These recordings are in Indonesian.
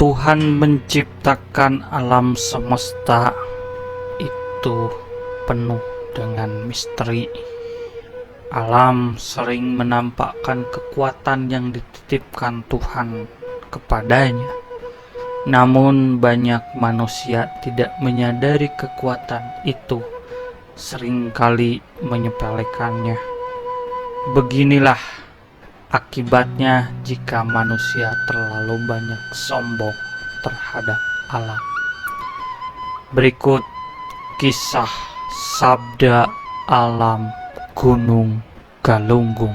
Tuhan menciptakan alam semesta itu penuh dengan misteri. Alam sering menampakkan kekuatan yang dititipkan Tuhan kepadanya. Namun banyak manusia tidak menyadari kekuatan itu, seringkali menyepelekannya. Beginilah akibatnya jika manusia terlalu banyak sombong terhadap alam. Berikut kisah sabda alam Gunung Galunggung.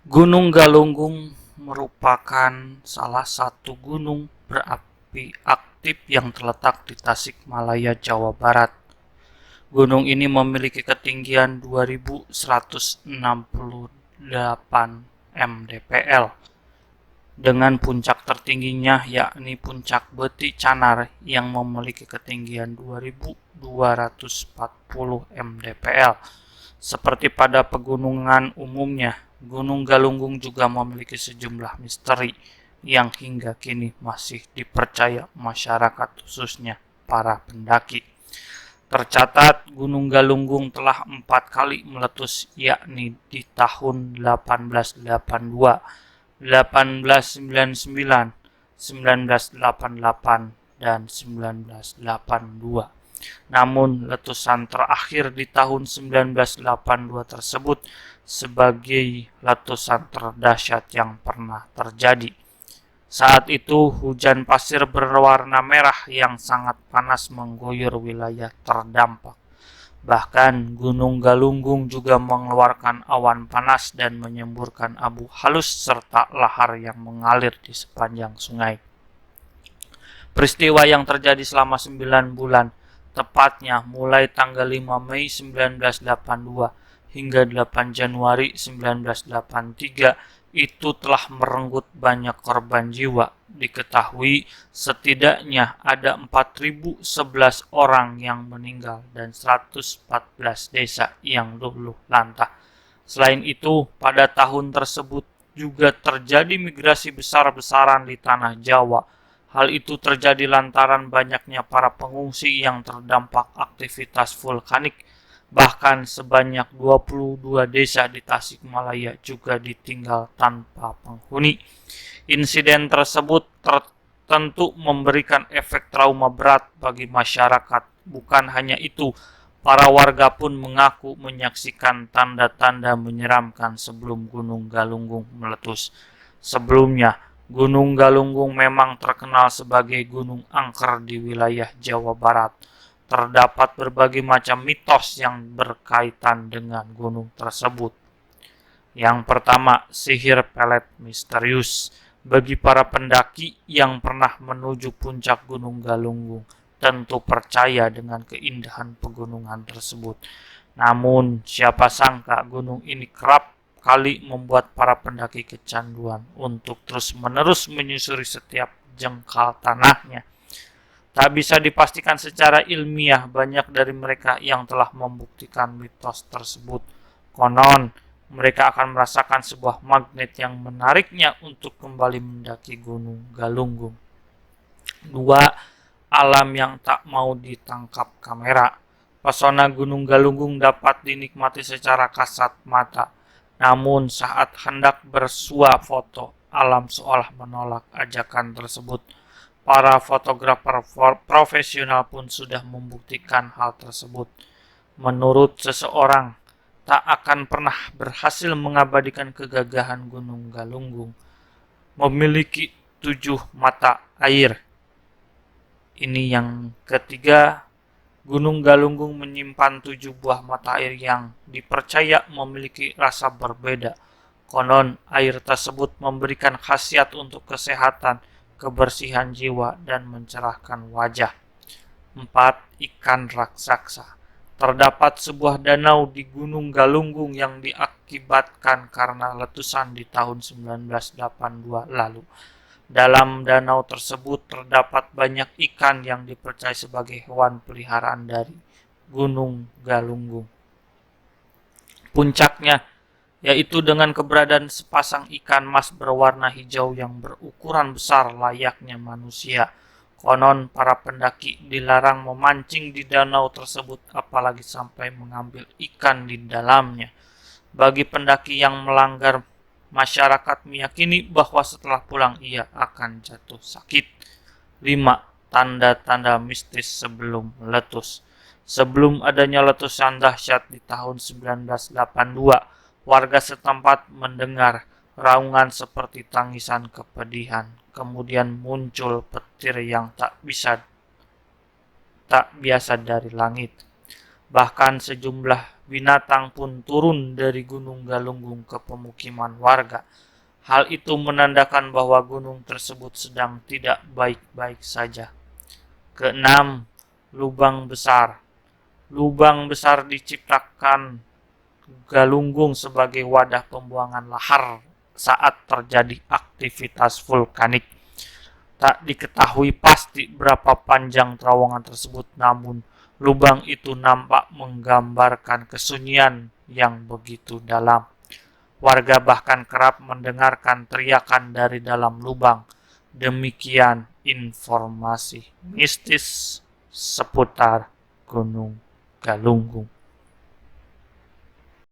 Gunung Galunggung merupakan salah satu gunung berapi aktif yang terletak di Tasikmalaya, Jawa Barat. Gunung ini memiliki ketinggian 2168 mdpl dengan puncak tertingginya yakni Puncak Beti Canar yang memiliki ketinggian 2240 mdpl. Seperti pada pegunungan umumnya, Gunung Galunggung juga memiliki sejumlah misteri yang hingga kini masih dipercaya masyarakat, khususnya para pendaki. Tercatat Gunung Galunggung telah 4 kali meletus, yakni di tahun 1882, 1899, 1988, dan 1982. Namun letusan terakhir di tahun 1982 tersebut sebagai letusan terdahsyat yang pernah terjadi. Saat itu hujan pasir berwarna merah yang sangat panas mengguyur wilayah terdampak. Bahkan Gunung Galunggung juga mengeluarkan awan panas dan menyemburkan abu halus serta lahar yang mengalir di sepanjang sungai. Peristiwa yang terjadi selama 9 bulan, tepatnya mulai tanggal 5 Mei 1982 hingga 8 Januari 1983, itu telah merenggut banyak korban jiwa. Diketahui setidaknya ada 4.011 orang yang meninggal dan 114 desa yang luluh lantah. Selain itu, pada tahun tersebut juga terjadi migrasi besar-besaran di tanah Jawa. Hal itu terjadi lantaran banyaknya para pengungsi yang terdampak aktivitas vulkanik. Bahkan sebanyak 22 desa di Tasikmalaya juga ditinggal tanpa penghuni. Insiden tersebut tentu memberikan efek trauma berat bagi masyarakat. Bukan hanya itu, para warga pun mengaku menyaksikan tanda-tanda menyeramkan sebelum Gunung Galunggung meletus. Sebelumnya, Gunung Galunggung memang terkenal sebagai gunung angker di wilayah Jawa Barat. Terdapat berbagai macam mitos yang berkaitan dengan gunung tersebut. Yang pertama, sihir pelet misterius. Bagi para pendaki yang pernah menuju puncak Gunung Galunggung, tentu percaya dengan keindahan pegunungan tersebut. Namun, siapa sangka gunung ini kerap kali membuat para pendaki kecanduan untuk terus-menerus menyusuri setiap jengkal tanahnya. Tak bisa dipastikan secara ilmiah, banyak dari mereka yang telah membuktikan mitos tersebut. Konon, mereka akan merasakan sebuah magnet yang menariknya untuk kembali mendaki Gunung Galunggung. 2. Alam yang tak mau ditangkap kamera. Pesona Gunung Galunggung dapat dinikmati secara kasat mata. Namun saat hendak bersuah foto, alam seolah menolak ajakan tersebut. Para fotografer profesional pun sudah membuktikan hal tersebut. Menurut seseorang, tak akan pernah berhasil mengabadikan kegagahan Gunung Galunggung. Memiliki 7 mata air. Ini yang ketiga, Gunung Galunggung menyimpan 7 buah mata air yang dipercaya memiliki rasa berbeda. Konon, air tersebut memberikan khasiat untuk kesehatan, kebersihan jiwa, dan mencerahkan wajah. 4. Ikan raksasa. Terdapat sebuah danau di Gunung Galunggung yang diakibatkan karena letusan di tahun 1982 lalu. Dalam danau tersebut terdapat banyak ikan yang dipercaya sebagai hewan peliharaan dari Gunung Galunggung. Puncaknya yaitu dengan keberadaan sepasang ikan mas berwarna hijau yang berukuran besar layaknya manusia. Konon para pendaki dilarang memancing di danau tersebut apalagi sampai mengambil ikan di dalamnya. Bagi pendaki yang melanggar, masyarakat meyakini bahwa setelah pulang ia akan jatuh sakit. 5. Tanda-tanda mistis sebelum meletus. Sebelum adanya letusan dahsyat di tahun 1982, warga setempat mendengar raungan seperti tangisan kepedihan. Kemudian muncul petir yang tak biasa dari langit. Bahkan sejumlah binatang pun turun dari Gunung Galunggung ke pemukiman warga. Hal itu menandakan bahwa gunung tersebut sedang tidak baik-baik saja. Keenam, lubang besar. Lubang besar diciptakan Galunggung sebagai wadah pembuangan lahar saat terjadi aktivitas vulkanik. Tak diketahui pasti berapa panjang terowongan tersebut, namun lubang itu nampak menggambarkan kesunyian yang begitu dalam. Warga bahkan kerap mendengarkan teriakan dari dalam lubang. Demikian informasi mistis seputar Gunung Galunggung.